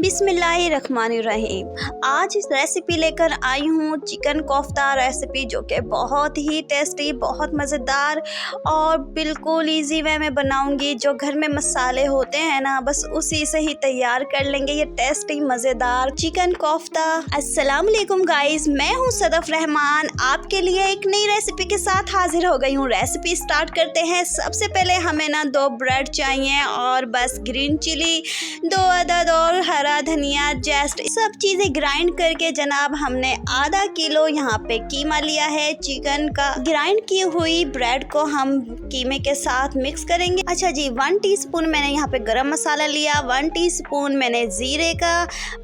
बिस्मिल्लाहिर्रहमानिर्रहीम। आज इस रेसिपी लेकर आई हूँ चिकन कोफ्ता रेसिपी, जो कि बहुत ही टेस्टी, बहुत मज़ेदार और बिल्कुल इजी वे में बनाऊंगी। जो घर में मसाले होते हैं ना, बस उसी से ही तैयार कर लेंगे ये टेस्टी मज़ेदार चिकन कोफ्ता। अस्सलाम वालेकुम गाइस, मैं हूँ सदफ रहमान, आपके लिए एक नई रेसिपी के साथ हाजिर हो गई हूँ। रेसिपी स्टार्ट करते हैं। सबसे पहले हमें ना 2 ब्रेड चाहिए और बस ग्रीन चिली 2 अदद और हरा धनिया, जस्ट सब चीजें ग्राइंड करके जनाब हमने आधा किलो यहाँ पे कीमा लिया है चिकन का। ग्राइंड की हुई ब्रेड को हम कीमे के साथ मिक्स करेंगे। अच्छा जी, 1 टीस्पून मैंने यहाँ पे गरम मसाला लिया, 1 टीस्पून मैंने जीरे का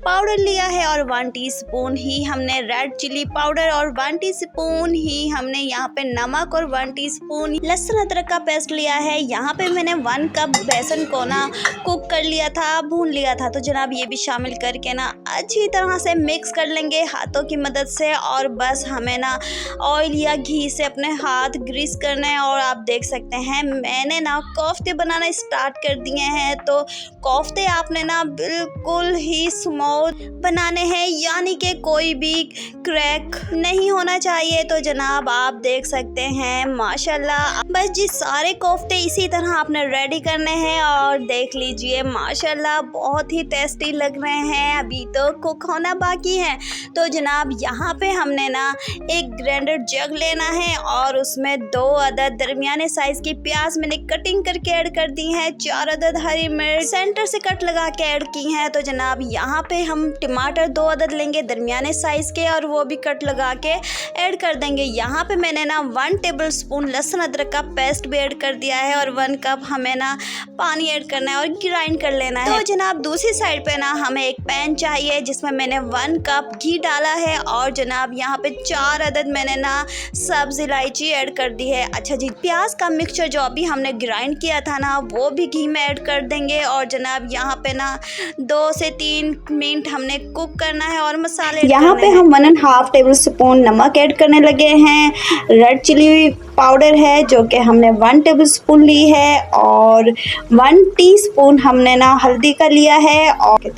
पाउडर लिया है और 1 टीस्पून ही हमने रेड चिली पाउडर और 1 टीस्पून ही हमने यहाँ पे नमक और 1 टीस्पून लहसुन अदरक का पेस्ट लिया है। यहाँ पे मैंने 1 कप बेसन को ना कुक कर लिया था, भून लिया था। तो जनाब ये भी शामिल करके ना अच्छी तरह से मिक्स कर लेंगे हाथों की मदद से। और बस हमें ना ऑयल या घी से अपने हाथ ग्रीस करना है। और आप देख सकते हैं मैंने ना कोफ्ते बनाना स्टार्ट कर दिए हैं। तो कोफ्ते आपने ना बिल्कुल ही स्मूथ बनाने हैं, यानी कि कोई भी क्रैक नहीं होना चाहिए। तो जनाब आप देख सकते हैं माशाल्लाह, बस जी सारे कोफ्ते इसी तरह आपने रेडी करने हैं। और देख लीजिए माशाल्लाह बहुत ही टेस्टी लग रहे हैं, अभी तो कुक होना बाकी है। तो जनाब यहाँ पे हमने ना एक ग्राइंडर जग लेना है और उसमें 2 अदद दरमियाने साइज की प्याज मैंने कटिंग करके ऐड कर दी है, 4 अदद हरी मिर्च सेंटर से कट लगा के ऐड की हैं। तो जनाब यहाँ पे हम टमाटर 2 अदद लेंगे दरमियाने साइज के और वो भी कट लगा के ऐड कर देंगे। यहाँ पे मैंने ना 1 टेबल स्पून लहसुन अदरक का पेस्ट भी ऐड कर दिया है और 1 कप हमें ना पानी ऐड करना है और ग्राइंड कर लेना है। तो जनाब दूसरी साइड पे ना हमें एक पैन चाहिए जिसमें मैंने 1 कप घी डाला है और जनाब यहाँ पे 4 अदद मैंने ना सब्ज इलायची ऐड कर दी है। अच्छा जी, प्याज का मिक्सचर जो अभी हमने ग्राइंड किया था ना, वो भी घी में ऐड कर देंगे। और जनाब यहाँ पे ना 2 से 3 मिनट हमने कुक करना है और मसाले यहाँ पे हम 1.5 टेबल स्पून नमक ऐड करने लगे हैं। रेड चिली पाउडर है जो कि हमने 1 टेबल स्पून ली है और 1 टीस्पून हमने ना हल्दी का लिया है और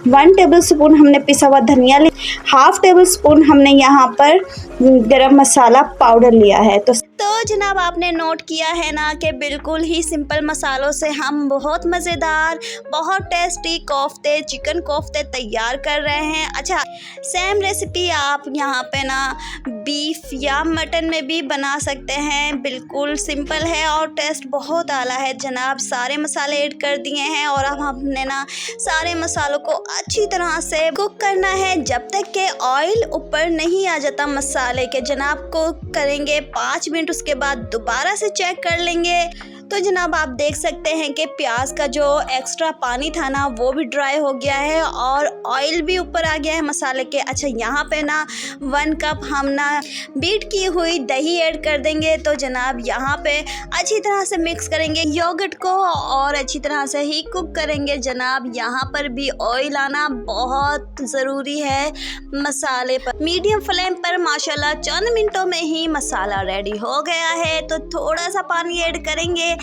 1 टेबल स्पून हमने पिसा हुआ धनिया लिया, 1/2 टेबल स्पून हमने यहाँ पर गरम मसाला पाउडर लिया है। तो जनाब आपने नोट किया है ना कि बिल्कुल ही सिंपल मसालों से हम बहुत मज़ेदार, बहुत टेस्टी कोफ्ते, चिकन कोफ्ते तैयार कर रहे हैं। अच्छा, सेम रेसिपी आप यहाँ पे ना बीफ या मटन में भी बना सकते हैं, बिल्कुल सिंपल है और टेस्ट बहुत आला है। जनाब सारे मसाले ऐड कर दिए हैं और अब हमने ना सारे मसालों को अच्छी तरह से कुक करना है जब तक के ऑयल ऊपर नहीं आ जाता मसाले के। जनाब कुक करेंगे 5 मिनट, उसके बाद दोबारा से चेक कर लेंगे। तो जनाब आप देख सकते हैं कि प्याज का जो एक्स्ट्रा पानी था ना, वो भी ड्राई हो गया है और ऑयल भी ऊपर आ गया है मसाले के। अच्छा, यहाँ पे ना 1 कप हम ना बीट की हुई दही ऐड कर देंगे। तो जनाब यहाँ पे अच्छी तरह से मिक्स करेंगे योगर्ट को और अच्छी तरह से ही कुक करेंगे। जनाब यहाँ पर भी ऑयल आना बहुत ज़रूरी है मसाले पर। मीडियम फ्लेम पर माशाल्लाह चंद मिनटों में ही मसाला रेडी हो गया है। तो थोड़ा सा पानी ऐड करेंगे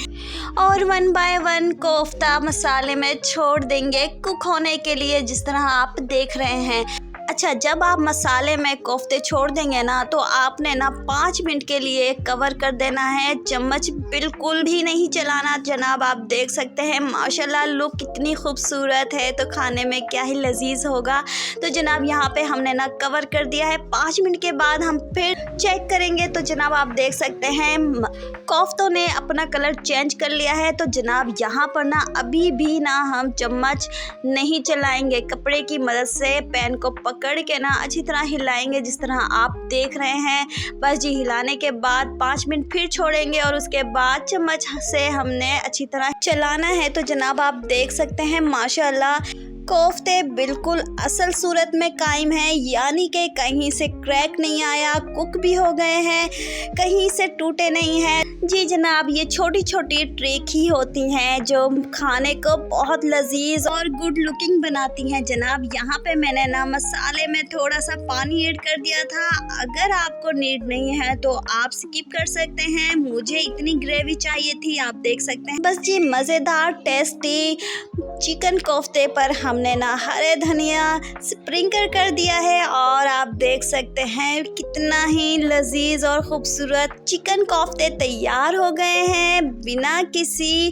और 1 बाय 1 कोफ्ता मसाले में छोड़ देंगे कुक होने के लिए, जिस तरह आप देख रहे हैं। अच्छा, जब आप मसाले में कोफ्ते छोड़ देंगे ना, तो आपने ना 5 मिनट के लिए कवर कर देना है, चम्मच बिल्कुल भी नहीं चलाना। जनाब आप देख सकते हैं माशाल्लाह लुक कितनी खूबसूरत है, तो खाने में क्या ही लजीज होगा। तो जनाब यहाँ पे हमने ना कवर कर दिया है। 5 मिनट के बाद हम फिर चेक करेंगे। तो जनाब आप देख सकते हैं कोफ्तों ने अपना कलर चेंज कर लिया है। तो जनाब यहाँ पर ना अभी भी ना हम चम्मच नहीं चलाएंगे, कपड़े की मदद से पैन को पकड़ के ना अच्छी तरह हिलाएंगे, जिस तरह आप देख रहे हैं। बस जी हिलाने के बाद 5 मिनट फिर छोड़ेंगे और उसके बाद चम्मच से हमने अच्छी तरह चलाना है। तो जनाब आप देख सकते हैं माशाल्लाह कोफ्ते बिल्कुल असल सूरत में कायम है, यानी कि कहीं से क्रैक नहीं आया, कुक भी हो गए हैं, कहीं से टूटे नहीं हैं। जी जनाब, ये छोटी छोटी ट्रिक ही होती हैं जो खाने को बहुत लजीज और गुड लुकिंग बनाती हैं। जनाब यहाँ पे मैंने ना मसाले में थोड़ा सा पानी ऐड कर दिया था, अगर आपको नीड नहीं है तो आप स्किप कर सकते हैं, मुझे इतनी ग्रेवी चाहिए थी, आप देख सकते हैं। बस जी मज़ेदार टेस्टी चिकन कोफ्ते पर हमने ना हरे धनिया स्प्रिंकल कर दिया है और आप देख सकते हैं कितना ही लजीज और खूबसूरत चिकन कोफ्ते तैयार हो गए हैं बिना किसी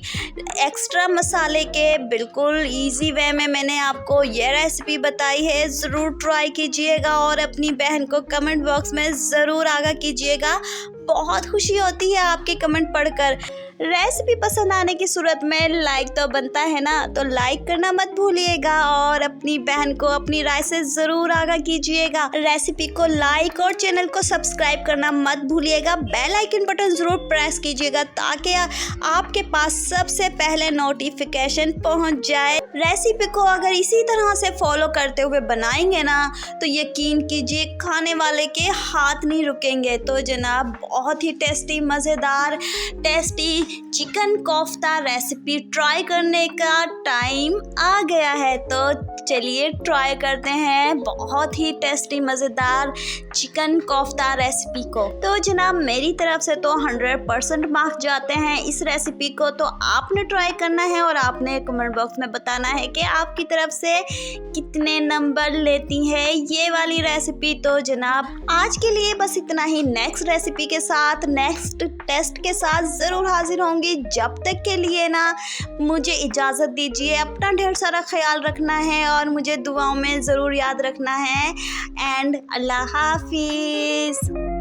एक्स्ट्रा मसाले के। बिल्कुल इजी वे में मैंने आपको ये रेसिपी बताई है, ज़रूर ट्राई कीजिएगा और अपनी बहन को कमेंट बॉक्स में ज़रूर आगाह कीजिएगा। बहुत खुशी होती है आपके कमेंट पढ़कर। रेसिपी पसंद आने की सूरत में लाइक तो बनता है ना, तो लाइक करना मत भूलिएगा और अपनी बहन को अपनी राय से ज़रूर आगाह कीजिएगा। रेसिपी को लाइक और चैनल को सब्सक्राइब करना मत भूलिएगा। बेल आइकन बटन ज़रूर प्रेस कीजिएगा ताकि आपके पास सबसे पहले नोटिफिकेशन पहुंच जाए। रेसिपी को अगर इसी तरह से फॉलो करते हुए बनाएंगे ना तो यकीन कीजिए खाने वाले के हाथ नहीं रुकेंगे। तो जनाब बहुत ही टेस्टी मज़ेदार tasty chicken kofta recipe try करने का टाइम आ गया है, तो चलिए ट्राई करते हैं बहुत ही टेस्टी मज़ेदार चिकन कोफ्ता रेसिपी को। तो जनाब मेरी तरफ से तो 100% मार्क्स जाते हैं इस रेसिपी को, तो आपने ट्राई करना है और आपने कमेंट बॉक्स में बताना है कि आपकी तरफ से कितने नंबर लेती है ये वाली रेसिपी। तो जनाब आज के लिए बस इतना ही। नेक्स्ट रेसिपी के साथ, नेक्स्ट टेस्ट के साथ ज़रूर हाजिर होंगी। जब तक के लिए ना मुझे इजाज़त दीजिए। अपना ढेर सारा ख्याल रखना है और मुझे दुआओं में ज़रूर याद रखना है। एंड अल्लाह हाफिज़।